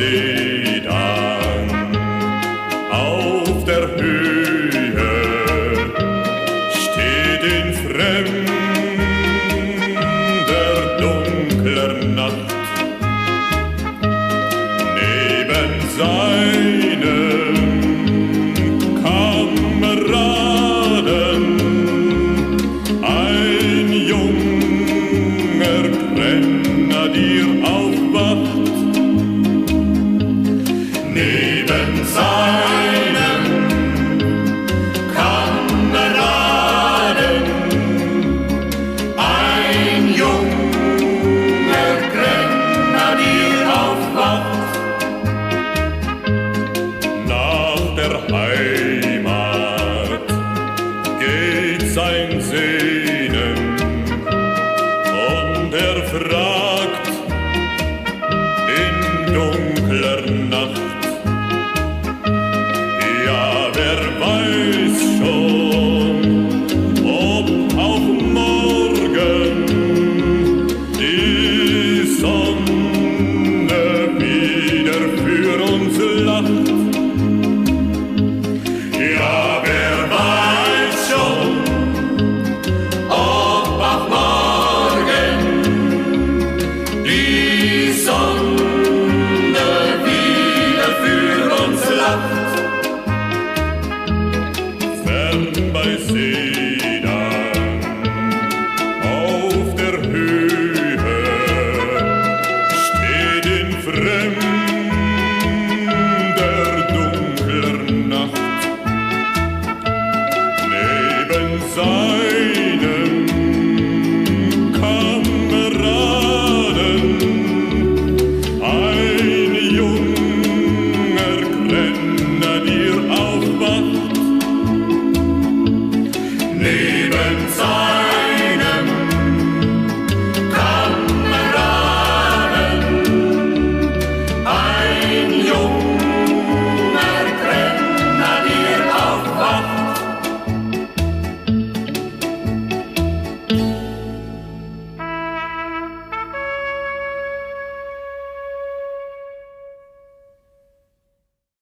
steht an auf der Höhe, steht in fremder, dunkler Nacht neben seinem Kameraden, ein junger Grenadier auf Wacht. Neben seinem Kameraden, ein junger Grenadier auf Wacht. Nach der Heimat geht sein Sehnen und er fragt in dunkler Nacht: Ja, wer weiß schon, ob auch morgen die Sonne wieder für uns lacht. Ja, wer weiß schon, ob auch morgen die Sonne wieder für uns lacht. Fern bei See